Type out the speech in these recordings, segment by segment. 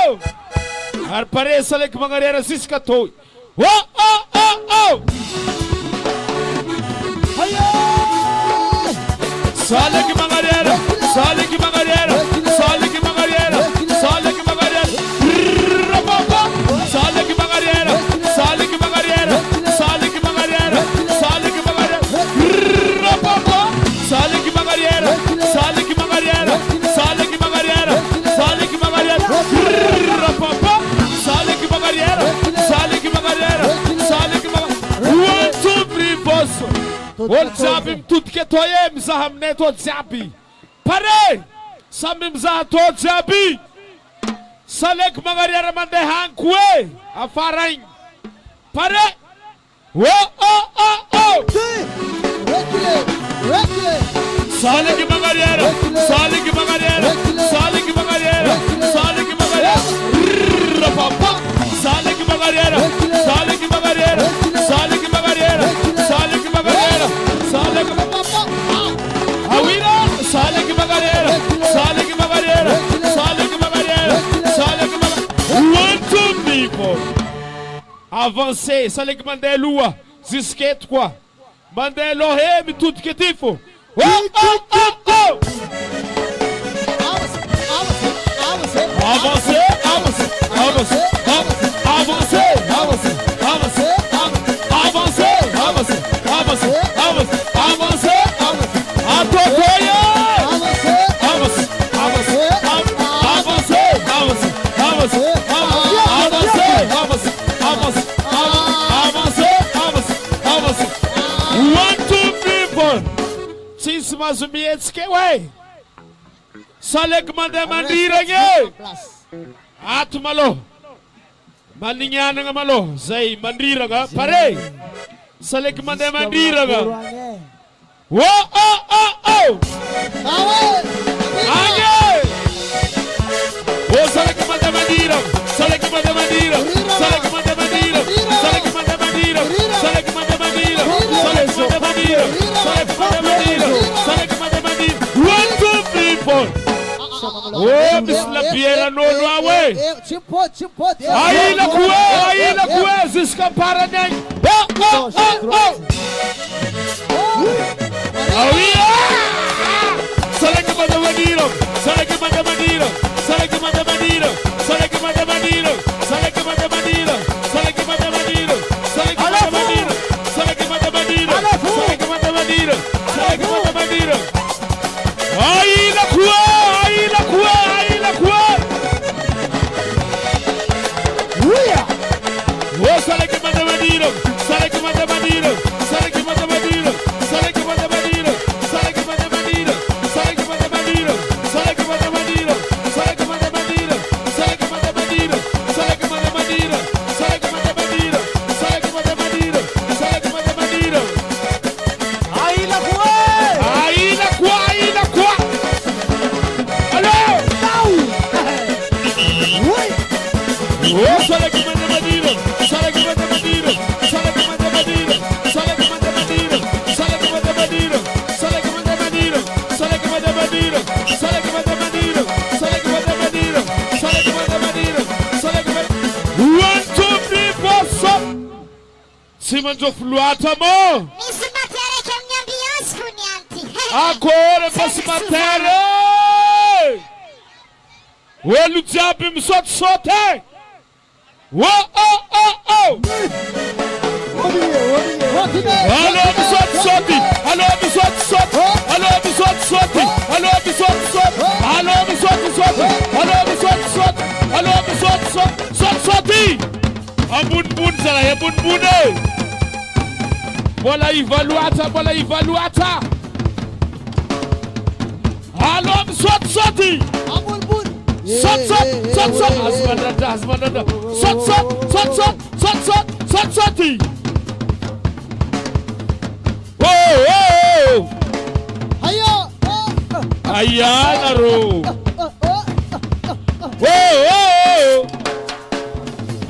oh! Ar paresa lek mangarera siskatoy. Oh, oh, oh, oh! Sale que mangarera, sale que mangarera, sale que mangarera, sale que mangarera. Sale que mangarera, sale que mangarera, sale que mangarera, sale que mangarera. Sale que mangarera, sale que mangarera, sale que mangarera, sale que mangarera. Sale que mangarera, sale que mangarera, sale que mangarera. 1, 2, 3, 4. Olzabim tudo que tu é, mizaham neto olzabi. Pare! Samim mizah tu olzabi. Salek mangarera mande hankwe. Afarain. Pare! Oh, oh, oh, oh! Salek mangarera, salek mangarera, salek mangarera, salek mangarera. Salek mangarera, salek mangarera, salek mangarera, salek mangarera, salek Awira, salek mangarera, salek mangarera, salek mangarera, salek mangarera. 1, 2, 3, 4. Avancez, salek mandelua, zisquete quoi. Mandelo reme tudo que tifo. Oh, oh, oh, oh! Avancez, avancez, avancez, avancez, avancez, avancez, avancez, avancez, avancez, avancez, avancez, atotoye! Avancez, avancez, avancez, avancez, avancez, avancez, avancez, avancez, avancez. 1, 2, 3, 4. Since Mazumietske way. Salek mande mandira nge. Atmalo. Maninya nga malo. Zay mandira ga pare. Salek mande mandira ga. Wo oh oh oh. Anye. Wo salek mande mandira. Salek mande mandira. Salek mande mandira. Salek mande mandira. Salek mande mandira. Salek mande mandira. Salek mande mandira. Salek mande mandira. 1, 2, 3, 4. Oh, Bisla Piera no awe. Aí na kue, zisca para nem. Oh, oh, oh. Aí. Sale que manda bandiro, sale que manda bandiro, sale que manda bandiro, sale que manda bandiro, sale que manda bandiro, sale que manda bandiro, sale que manda bandiro, sale que manda bandiro, sale que manda bandiro, sale que manda bandiro. Aí na kue. Oh, sale que manda bandiro, sale que manda bandiro, sale que manda bandiro, sale que manda bandiro, sale que manda bandiro, sale que manda bandiro, sale que manda bandiro, sale que manda bandiro, sale que manda bandiro, sale que manda bandiro, sale que manda bandiro, sale que manda bandiro, sale que manda bandiro. Aí na cua, aí na cua, aí na cua. Alô, não. Oh, sale que manda bandiro. Sale que manda bandiro, sale que manda bandiro, sale que manda bandiro, sale que manda bandiro, sale que manda bandiro, sale que manda bandiro, sale que manda bandiro, sale que manda bandiro, sale que manda bandiro, sale que manda. 1, 2, 3, 4, stop. Simanjo fluata mo. Misi matere che mi ambiance funianti. Agora posso matere. O Luciano me solte. Oh, oh, oh, oh! Alô, me solte! Alô, me solte! Alô, me solte! Alô, me solte! Alô, me solte! Alô, me solte! Alô, me solte! Solte! A bun sala, é bun. Bola evaluata! Alô, me solte! Sot. Asmanada. Sot. Oh. Aya naro. Oh.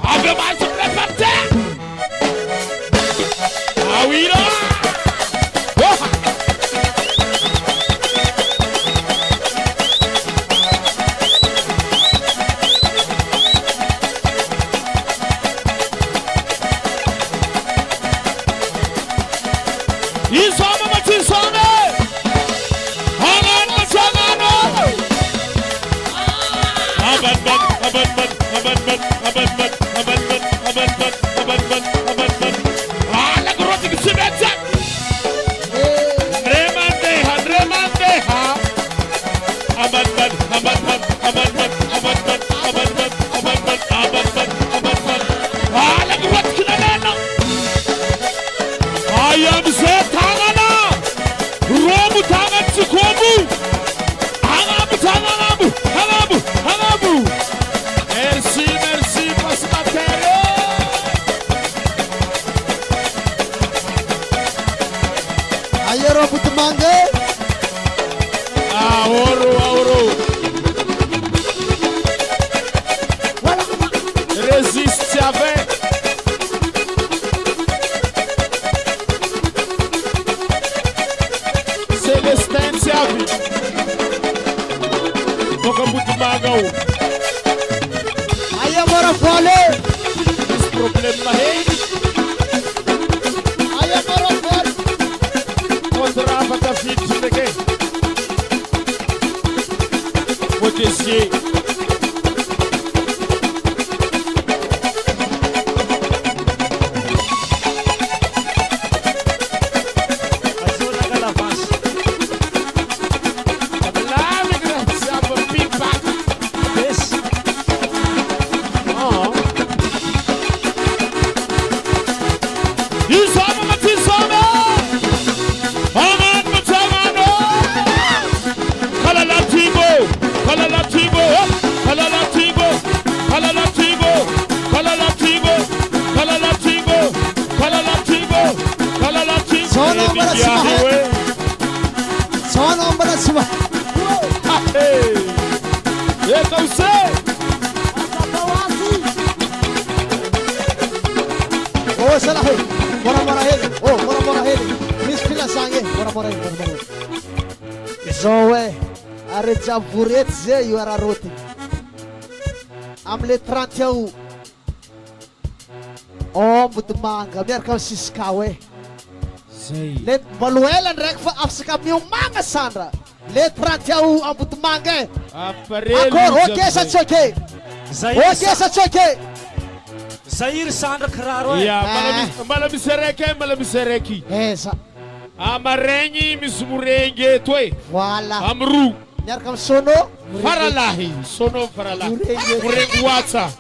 Ave mais preparte. Awira. Buret ze io era roti amle 30 but manga miarka siskawe let baluelan rek fa afska mi manga sandra let 30 but manga akor okay sa choke okay sa choke Zair Sandra Carraro mala misereki esa amarenyi mismurenge twe wala amru miarka sono faralahi murengu watsa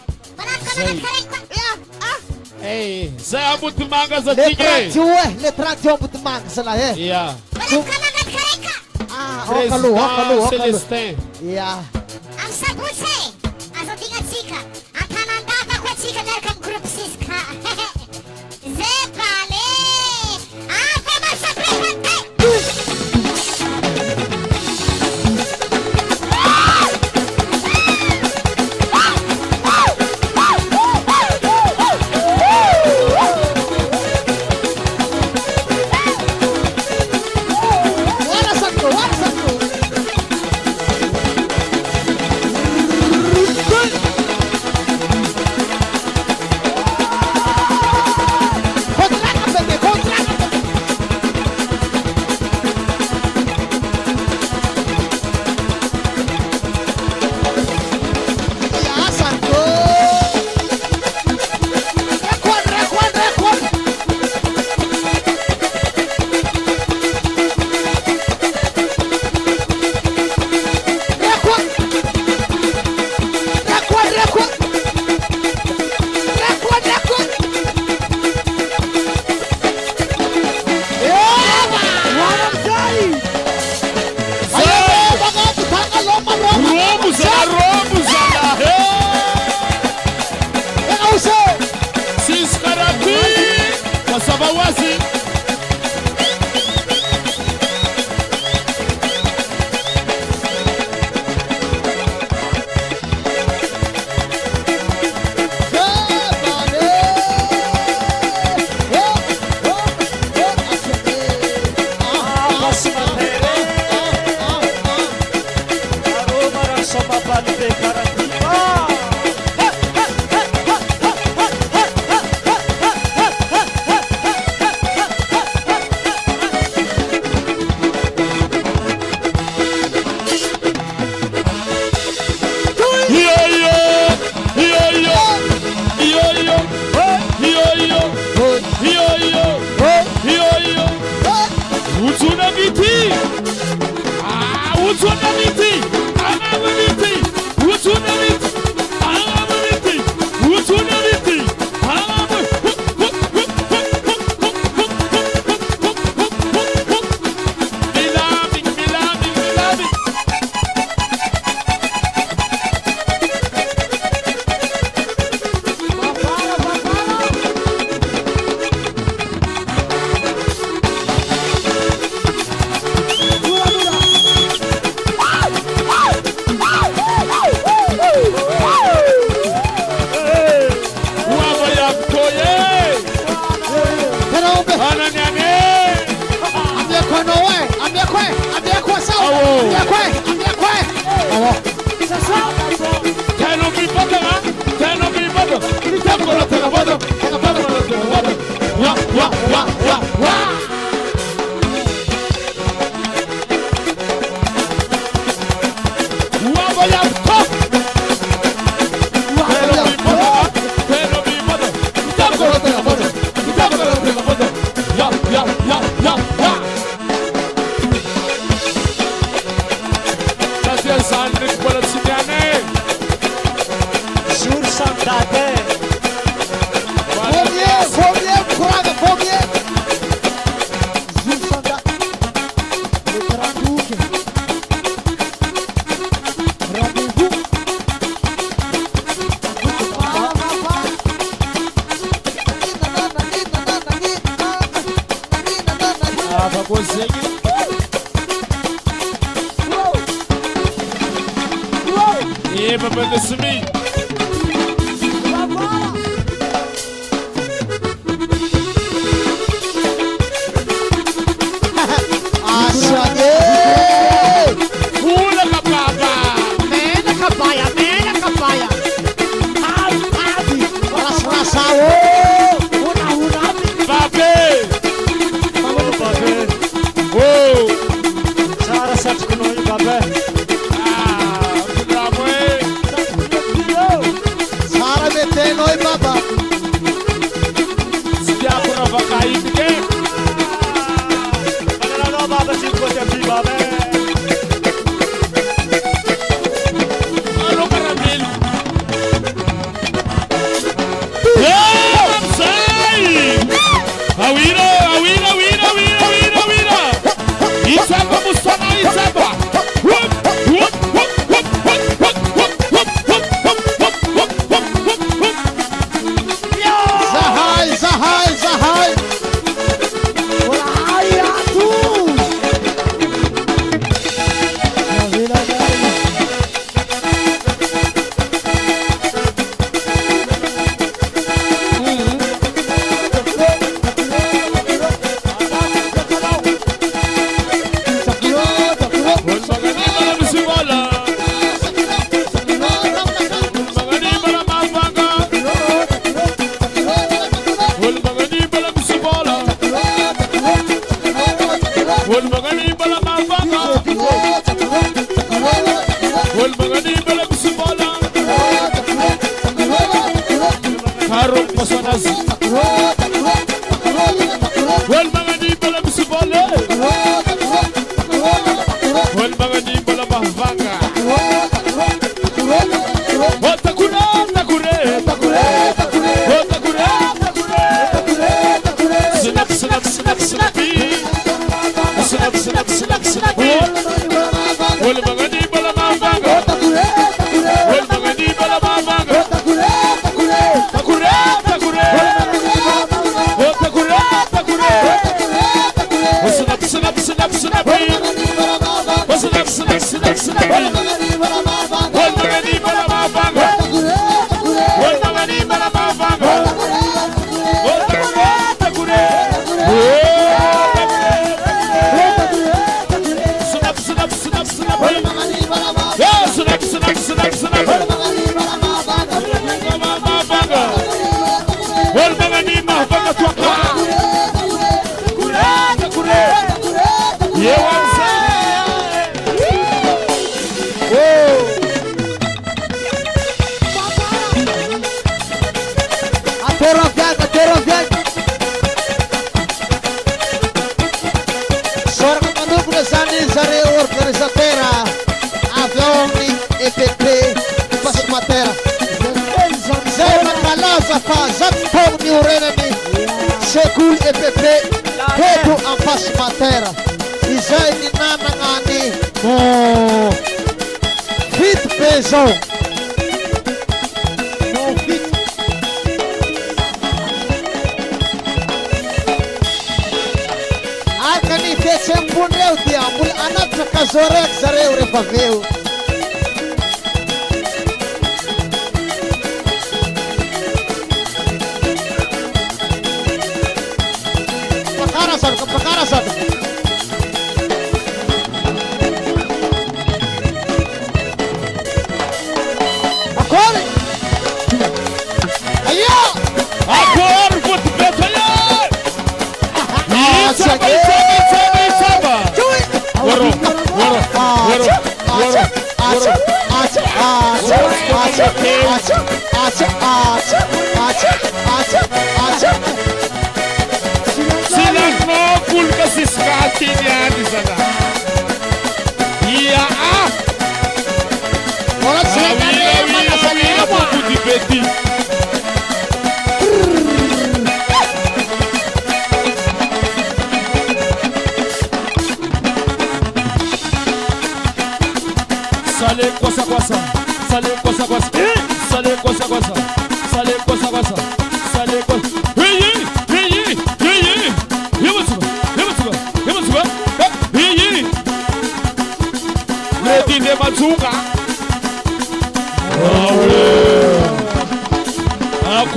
zay abuty manga za tige le 30 but manga sala yeah okalu Celestin yeah Am sabuse azo tinga tsika atanandava kwa tsika miaraka amin'ny groupe siska zepale afa masaprehante consegue. E papai de sumi.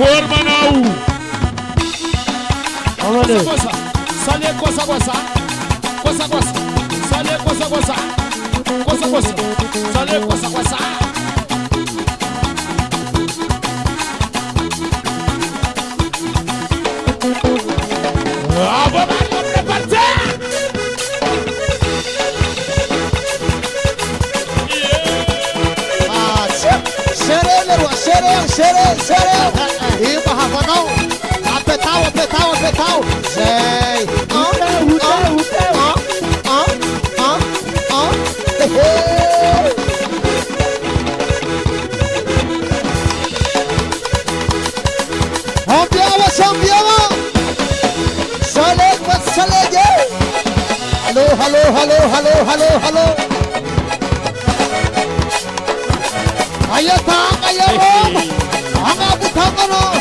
Akory manao. Kosa. Sale kosa. Sale kosa. Kosa. Sale kosa. Sereu. Iba havanão. Apetau. Sei. Sambiawa. Salege. Hello. Ayatang. Hangabutang marom.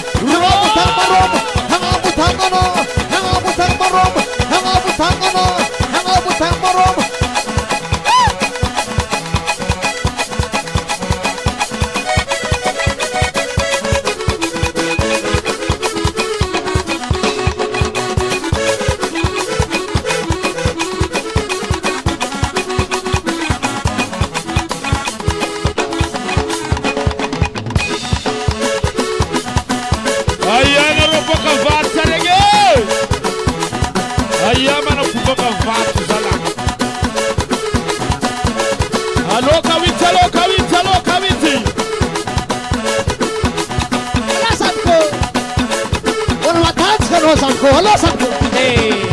Hello, Sanko. Hey.